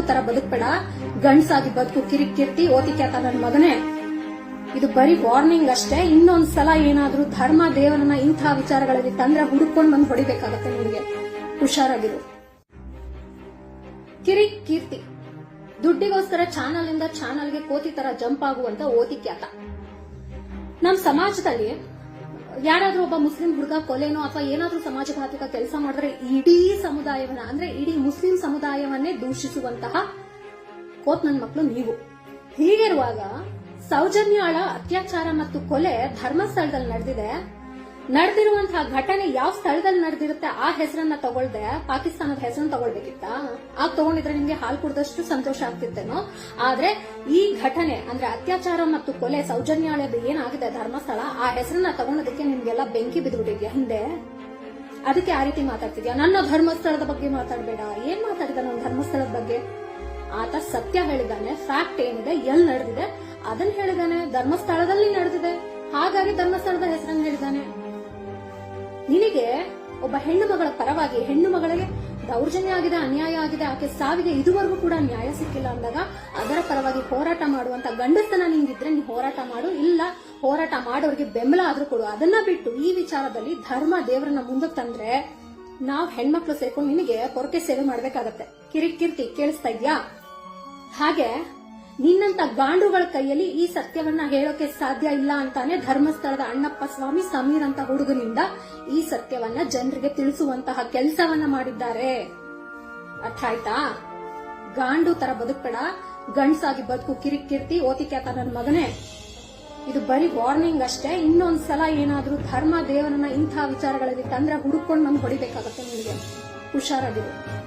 ತರ ಬದುಕ್ಬೇಡ, ಗಂಡ್ಸಾಗಿ ಬದುಕು, ಕಿರಿಕೀರ್ತಿ, ಓತಿಕ್ಯಾತ ನನ್ನ ಮಗನೇ. ಇದು ಬರೀ ವಾರ್ನಿಂಗ್ ಅಷ್ಟೇ. ಇನ್ನೊಂದ್ಸಲ ಏನಾದ್ರೂ ಧರ್ಮ ದೇವರನ್ನ ಇಂತಹ ವಿಚಾರಗಳಲ್ಲಿ ತಂದ್ರೆ ಹುಡುಕೊಂಡು ಬಂದು ಹೊಡಿಬೇಕಾಗತ್ತೆ ನಿಮಗೆ. ಹುಷಾರಾಗಿರು. ಕಿರಿಕೀರ್ತಿ, ದುಡ್ಡಿಗೋಸ್ಕರ ಚಾನಲ್ ಇಂದ ಚಾನಲ್ಗೆ ಕೋತಿ ತರ ಜಂಪ್ ಆಗುವಂತ ಓತಿಕ್ಯಾತ. ನಮ್ ಸಮಾಜದಲ್ಲಿ ಯಾರಾದ್ರೂ ಒಬ್ಬ ಮುಸ್ಲಿಂ ಹುಡುಗ ಕೊಲೆನೋ ಅಥವಾ ಏನಾದ್ರೂ ಸಮಾಜಘಾತುಕ ಕೆಲಸ ಮಾಡಿದ್ರೆ ಇಡೀ ಸಮುದಾಯವನ್ನ, ಅಂದ್ರೆ ಇಡೀ ಮುಸ್ಲಿಂ ಸಮುದಾಯವನ್ನೇ ದೂಷಿಸುವಂತಹ ಕೋತ್ ನನ್ ಮಕ್ಕಳು ನೀವು. ಹೀಗಿರುವಾಗ ಸೌಜನ್ಯಾಳ ಅತ್ಯಾಚಾರ ಮತ್ತು ಕೊಲೆ ಧರ್ಮಸ್ಥಳದಲ್ಲಿ ನಡೆದಿರುವಂತಹ ಘಟನೆ ಯಾವ ಸ್ಥಳದಲ್ಲಿ ನಡೆದಿರುತ್ತೆ ಆ ಹೆಸರನ್ನ ತಗೊಳ್ದೆ ಪಾಕಿಸ್ತಾನದ ಹೆಸರನ್ನ ತಗೊಳ್ಬೇಕಿತ್ತ? ಆಗ ತಗೊಂಡಿದ್ರೆ ನಿಮ್ಗೆ ಹಾಲು ಕುಡಿದಷ್ಟು ಸಂತೋಷ ಆಗ್ತಿತ್ತೇನೋ. ಆದ್ರೆ ಈ ಘಟನೆ ಅಂದ್ರೆ ಅತ್ಯಾಚಾರ ಮತ್ತು ಕೊಲೆ ಸೌಜನ್ಯಾಳದ ಏನಾಗಿದೆ ಧರ್ಮಸ್ಥಳ, ಆ ಹೆಸರನ್ನ ತಗೊಂಡದಕ್ಕೆ ನಿಮ್ಗೆಲ್ಲ ಬೆಂಕಿ ಬಿದ್ದುಬಿಟ್ಟಿದ್ಯಾ ಹಿಂದೆ. ಅದಕ್ಕೆ ಆ ರೀತಿ ಮಾತಾಡ್ತಿದ್ಯಾ. ನನ್ನ ಧರ್ಮಸ್ಥಳದ ಬಗ್ಗೆ ಮಾತಾಡಬೇಡ. ಏನ್ ಮಾತಾಡಿದ ನನ್ನ ಧರ್ಮಸ್ಥಳದ ಬಗ್ಗೆ? ಆತ ಸತ್ಯ ಹೇಳಿದಾನೆ, ಫ್ಯಾಕ್ಟ್ ಏನಿದೆ, ಎಲ್ಲಿ ನಡೆದಿದೆ ಅದನ್ನ ಹೇಳಿದಾನೆ. ಧರ್ಮಸ್ಥಳದಲ್ಲಿ ನಡೆದಿದೆ, ಹಾಗಾಗಿ ಧರ್ಮಸ್ಥಳದ ಹೆಸರನ್ನು ಹೇಳಿದಾನೆ. ನಿನಗೆ ಒಬ್ಬ ಹೆಣ್ಣು ಮಗಳ ಪರವಾಗಿ, ಹೆಣ್ಣು ಮಗಳಿಗೆ ದೌರ್ಜನ್ಯ ಆಗಿದೆ, ಅನ್ಯಾಯ ಆಗಿದೆ, ಆಕೆ ಸಾವಿಗೆ ಇದುವರೆಗೂ ಕೂಡ ನ್ಯಾಯ ಸಿಕ್ಕಿಲ್ಲ ಅಂದಾಗ ಅದರ ಪರವಾಗಿ ಹೋರಾಟ ಮಾಡುವಂತ ಗಂಡಸ್ತನ ನಿಂಗಿದ್ರೆ ನೀ ಹೋರಾಟ ಮಾಡು. ಇಲ್ಲ ಹೋರಾಟ ಮಾಡೋರಿಗೆ ಬೆಂಬಲ ಆದ್ರೂ ಕೊಡು. ಅದನ್ನ ಬಿಟ್ಟು ಈ ವಿಚಾರದಲ್ಲಿ ಧರ್ಮ ದೇವರನ್ನ ಮುಂದಕ್ಕೆ ತಂದ್ರೆ ನಾವ್ ಹೆಣ್ಮಕ್ಳು ಸೇರ್ಕೊಂಡು ನಿನಗೆ ಪೊರಕೆ ಸೇವೆ ಮಾಡ್ಬೇಕಾಗತ್ತೆ. ಕಿರಿಕೀರ್ತಿ ಕೇಳಿಸ್ತಾ ಇದ್ಯಾ? ಹಾಗೆ ನಿನ್ನಂತ ಗಾಂಡುಗಳ ಕೈಯಲ್ಲಿ ಈ ಸತ್ಯವನ್ನ ಹೇಳೋಕೆ ಸಾಧ್ಯ ಇಲ್ಲ ಅಂತಾನೆ ಧರ್ಮಸ್ಥಳದ ಅಣ್ಣಪ್ಪ ಸ್ವಾಮಿ ಸಮೀರ್ ಅಂತ ಹುಡುಗನಿಂದ ಈ ಸತ್ಯವನ್ನ ಜನರಿಗೆ ತಿಳಿಸುವಂತಹ ಕೆಲಸವನ್ನ ಮಾಡಿದ್ದಾರೆ. ಅರ್ಥ ಆಯ್ತಾ? ಗಾಂಡು ತರ ಬದುಕ್ಬೇಡ, ಗಂಡ್ಸಾಗಿ ಬದುಕು, ಕಿರಿಕೀರ್ತಿ, ಓತಿಕ್ಯಾತ ನನ್ನ ಮಗನೇ. ಇದು ಬರೀ ವಾರ್ನಿಂಗ್ ಅಷ್ಟೇ. ಇನ್ನೊಂದ್ಸಲ ಏನಾದ್ರೂ ಧರ್ಮ ದೇವರನ್ನ ಇಂತಹ ವಿಚಾರಗಳಲ್ಲಿ ತಂದ್ರೆ ಹುಡುಕೊಂಡು ಬಂದು ಹೊಡಿಬೇಕಾಗತ್ತೆ ನಿಮಗೆ. ಹುಷಾರಾಗಿರು.